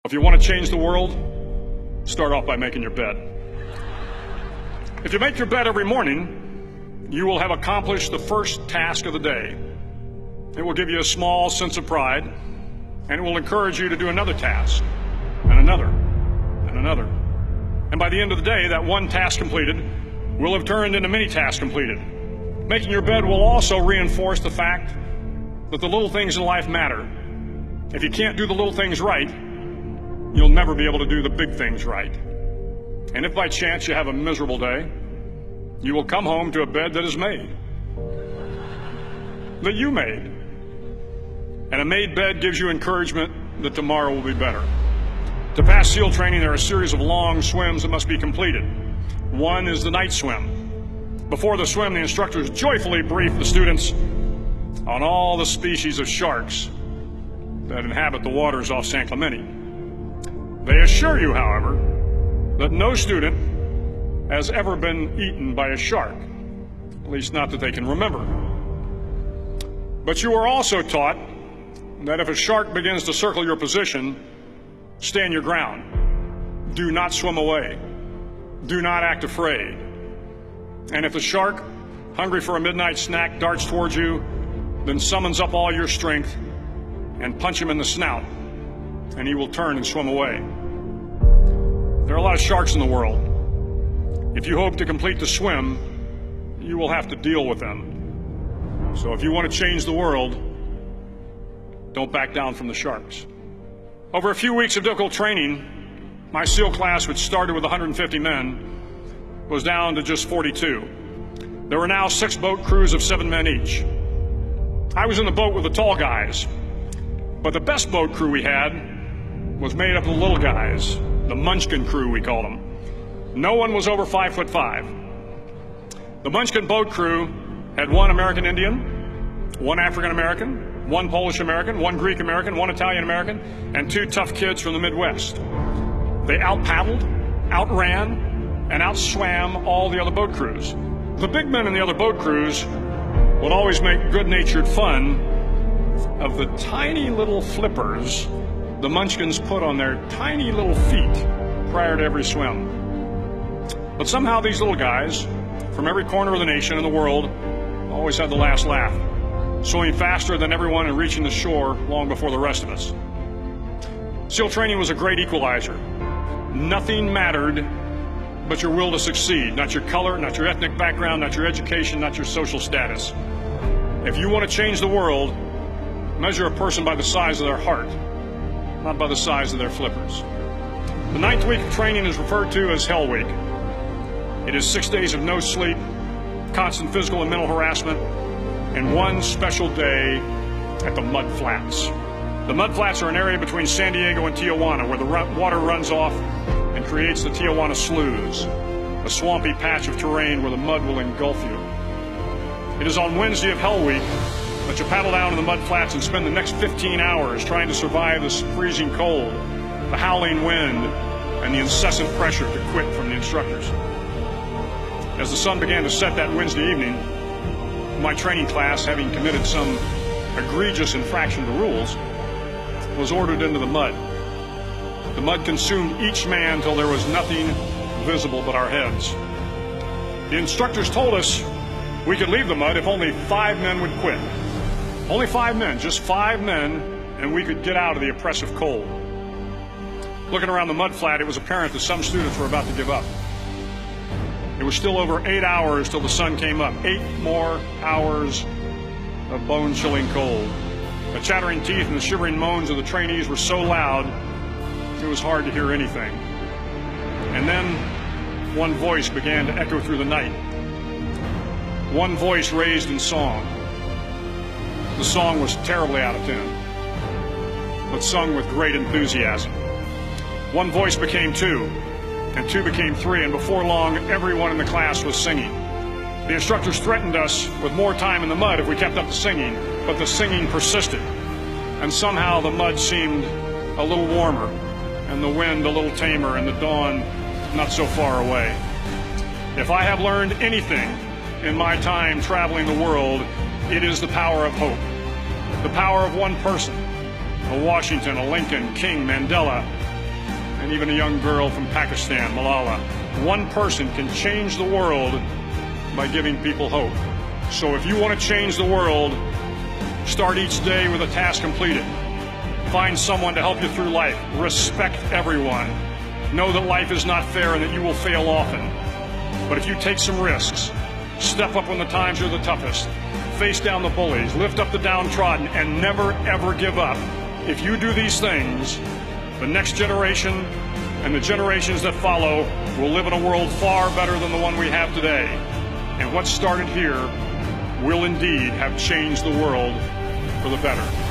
If you want to change the world, start off by making your bed. If you make your bed every morning, you will have accomplished the first task of the day. It will give you a small sense of pride, and it will encourage you to do another task, and another, and another. And by the end of the day, that one task completed will have turned into many tasks completed. Making your bed will also reinforce the fact that the little things in life matter. If you can't do the little things right, you'll never be able to do the big things right. And if by chance you have a miserable day, you will come home to a bed that is made, that you made. And a made bed gives you encouragement that tomorrow will be better. To pass SEAL training, there are a series of long swims that must be completed. One is the night swim. Before the swim, the instructors joyfully brief the students on all the species of sharks that inhabit the waters off San Clemente. They assure you, however, that no student has ever been eaten by a shark, at least not that they can remember. But you are also taught that if a shark begins to circle your position, stand your ground. Do not swim away. Do not act afraid. And if the shark, hungry for a midnight snack, darts towards you, then summons up all your strength and punch him in the snout, and he will turn and swim away. There are a lot of sharks in the world. If you hope to complete the swim, you will have to deal with them. So if you want to change the world, don't back down from the sharks. Over a few weeks of difficult training, my SEAL class, which started with 150 men, was down to just 42. There were now 6 boat crews of 7 men each. I was in the boat with the tall guys, but the best boat crew we had was made up of the little guys, the Munchkin crew, we called them. No one was over 5'5". The Munchkin boat crew had 1 American Indian, 1 African American, 1 Polish American, 1 Greek American, 1 Italian American, and 2 tough kids from the Midwest. They out-paddled, outran, and outswam all the other boat crews. The big men in the other boat crews would always make good-natured fun of the tiny little flippers the Munchkins put on their tiny little feet prior to every swim. But somehow these little guys from every corner of the nation and the world always had the last laugh, swimming faster than everyone and reaching the shore long before the rest of us. SEAL training was a great equalizer. Nothing mattered but your will to succeed, not your color, not your ethnic background, not your education, not your social status. If you want to change the world, measure a person by the size of their heart, not by the size of their flippers. The 9th week of training is referred to as Hell Week. It is 6 days of no sleep, constant physical and mental harassment, and 1 special day at the Mud Flats. The Mud Flats are an area between San Diego and Tijuana where the water runs off and creates the Tijuana Sloughs, a swampy patch of terrain where the mud will engulf you. It is on Wednesday of Hell Week that you paddle down to the Mud Flats and spend the next 15 hours trying to survive this freezing cold, the howling wind, and the incessant pressure to quit from the instructors. As the sun began to set that Wednesday evening, my training class, having committed some egregious infraction to rules, was ordered into the mud. The mud consumed each man till there was nothing visible but our heads. The instructors told us we could leave the mud if only 5 men would quit. Only 5 men, just 5 men, and we could get out of the oppressive cold. Looking around the mud flat, it was apparent that some students were about to give up. It was still over 8 hours till the sun came up. 8 more hours of bone-chilling cold. The chattering teeth and the shivering moans of the trainees were so loud, it was hard to hear anything. And then one voice began to echo through the night. One voice raised in song. The song was terribly out of tune, but sung with great enthusiasm. One voice became 2, and 2 became 3, and before long, everyone in the class was singing. The instructors threatened us with more time in the mud if we kept up the singing, but the singing persisted, and somehow the mud seemed a little warmer, and the wind a little tamer, and the dawn not so far away. If I have learned anything in my time traveling the world, it is the power of hope, the power of one person, a Washington, a Lincoln, King, Mandela, and even a young girl from Pakistan, Malala. One person can change the world by giving people hope. So if you want to change the world, start each day with a task completed. Find someone to help you through life. Respect everyone. Know that life is not fair and that you will fail often. But if you take some risks, step up when the times are the toughest, face down the bullies, lift up the downtrodden, and never ever give up. If you do these things, the next generation and the generations that follow will live in a world far better than the one we have today. And what started here will indeed have changed the world for the better.